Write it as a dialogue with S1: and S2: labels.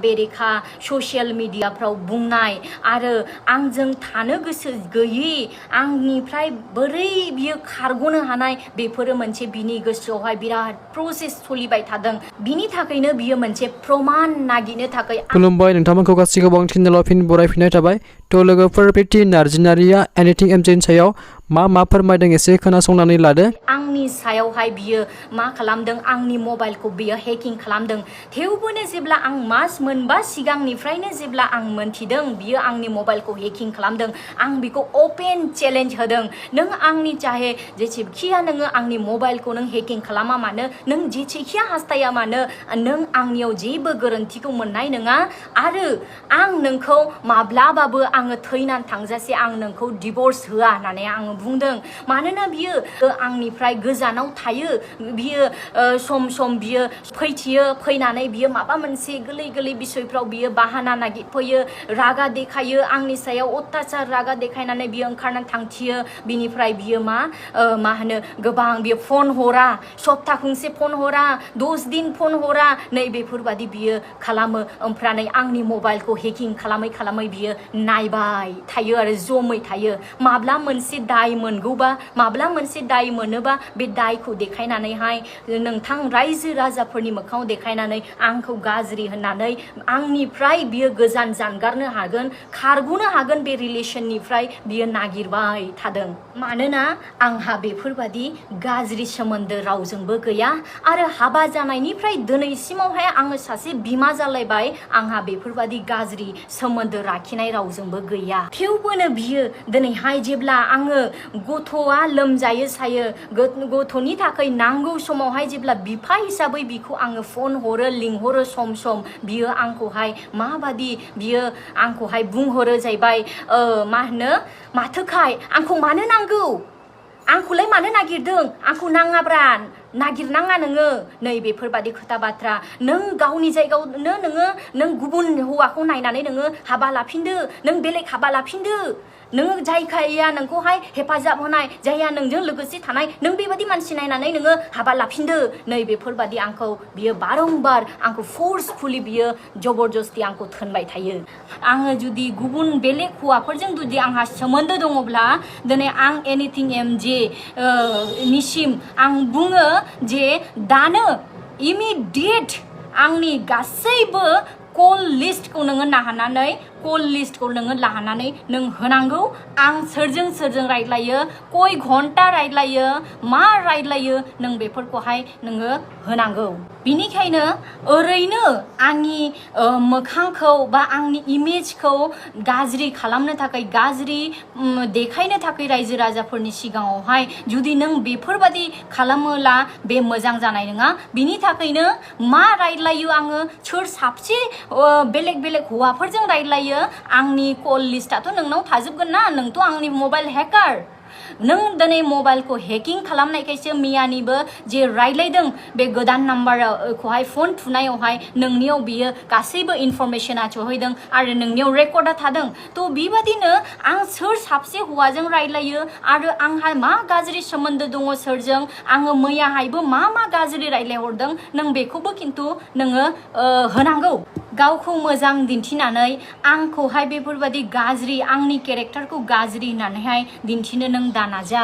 S1: बेरेखा ससियेल मिडियाफ्राव बुंनाय आरो आंजों थानो गोसो गैयि आंनिफ्राय बोरै बियो खारग'नो हानाय बेफोरो मोनसे बिनि गोसोआवहाय बिराद प्रसेस सोलिबाय थादों बिनि थाखायनो बियो मोनसे प्रमान नागिरनो थाखाय
S2: खुलुमबाय नोंथांमोनखौ गासिखौबो आं थिननायाव फिन बरायफिननाय थाबाय थ' लोगोफोर प्रिति नार्जिनारिया एनिथिं एमजेनि सायाव मा फोरमायदों एसे खोनासंनानै लादो।
S1: आंनि सायावहाय बियो मा खालामदों आंनि मबाइलखौ बियो हेकिं खालामदों थेवबोनो जेब्ला आं मास मोनबा सिगांनिफ्रायनो जेब्ला आं मोनथिदों बियो आंनि मबाइलखौ हेकिं खालामदों आं बिखौ अपेन चेलेन्ज होदों नों आंनि चाहे जेसेखिया नोङो आंनि मबाइलखौ नों हेकिं खालामा मानो नों जेसेखिया हास्थाया मानो नों आंनियाव जेबो गोरोन्थिखौ मोननाय नङा आरो आं नोंखौ माब्लाबाबो आङो थैनानै थांजासे आं नोंखौ डिभर्स होआ होननानै आङो बुंदों मानोना बियो आंनिफ्राय गोजानाव थायो बियो सम बियो फैथियो फैनानै बियो माबा मोनसे गोरलै बिसयफ्राव बियो बाहाना नागिरफैयो रागा देखायो आंनि सायाव अत्याचार रागा देखायनानै बियो ओंखारनानै थांथियो बिनिफ्राय बियो मा होनो गोबां बियो फन हरा सप्ता खनसे फन हरा 10 दिन फन हरा नै बेफोरबादि बियो खालामो ओमफ्राय आंनि मबाइलखौ हेकिं खालामै बियो नायबाय थायो आरो जमै थायो माब्ला मोनसे दाय मोनगौबा माब्ला मोनसे दाय मोनोबा बे दायखौ देखायनानैहाय नोंथां रायजो राजाफोरनि मोखाङाव देखायनानै आंखौ गाज्रि होननानै आंनिफ्राय बियो गोजान जानगारनो हागोन खारग'नो हागोन बे रिलेशननिफ्राय बियो नागिरबाय थादों मानोना आंहा बेफोरबादि गाज्रि सोमोन्दो रावजोंबो गैया आरो हाबा जानायनिफ्राय दिनैसिमावहाय आङो सासे बिमा जालायबाय आंहा बेफोरबादि गाज्रि सोमोन्दो लाखिनाय रावजोंबो गैया थेवबोनो बियो दिनैहाय जेब्ला आङो गथ'आ लोमजायो सायो गथ'नि थाखाय नांगौ समावहाय जेब्ला बिफा हिसाबै बिखौ आङो फन हरो लिंहरो सम बियो आंखौहाय माबादि बियो आंखौहाय बुंहरो जाहैबाय मा होनो माथोखाय आंखौ मानो नांगौ आंखौलाय मानो नागिरदों आंखौ नाङाब्रा नागिरनाङा नोङो नै बेफोरबादि खोथा बाथ्रा नों गावनि जायगायावनो नों गुबुन हौवाखौ नायनानै नोङो हाबा लाफिनदो नों बेलेग हाबा लाफिनदो नोङो जायखाया नोंखौहाय हेफाजाब होनाय जायहा नोंजों लोगोसे थानाय नों बेबादि मानसि नायनानै नोङो हाबा लाफिनदो नै बेफोरबादि आंखौ बियो बारंबार आंखौ फोर्सफुली बियो जबरदस्ति आंखौ थोनबाय थायो आङो जुदि गुबुन बेलेग हौवाफोरजों जुदि आंहा सोमोन्दो दङब्ला दिनै आं एनिथिं एमजे निसिम आं बुङो जे दानो इमिडिएट आंनि गासैबो कल लिस्टखौ नोङो लानानै नों होनांगौ आं सोरजों रायज्लायो कय घन्टा रायज्लायो मा रायज्लायो नों बेफोरखौहाय नोङो होनांगौ बिनिखायनो ओरैनो आंनि मोखांखौ बा आंनि इमेजखौ गाज्रि खालामनो थाखाय गाज्रि देखायनो थाखाय रायजो राजाफोरनि सिगाङावहाय जुदि नों बेफोरबादि खालामोला बे मोजां जानाय नङा बिनि थाखायनो मा रायज्लायो आङो सोर साबसे बेलेग हौवाफोरजों रायज्लायो आंनि कल लिस्टआथ' नोंनाव थाजोबगोन ना नोंथ' आंनि मबाइल हेकार नों दिनै मबाइलखौ हेकिं खालामनायखायसो मियानिबो जे रायज्लायदों बे गोदान नाम्बारखौहाय फन थुनायावहाय नोंनियाव बियो गासैबो इनफरमेशना सहैदों आरो नोंनियाव रेकर्डा थादों थ' बेबादिनो आं सोर साबसे हौवाजों रायज्लायो आरो आंहा मा गाज्रि सोमोन्दो दङ सोरजों आङो मैयाहायबो मा गाज्रि रायज्लायहरदों नों बेखौबो खिन्थु नोङो होनांगौ गावखौ मोजां दिन्थिनानै आंखौहाय बेफोरबादि गाज्रि आंनि केरेक्टारखौ गाज्रि होननानैहाय दिन्थिनो नों दानाजा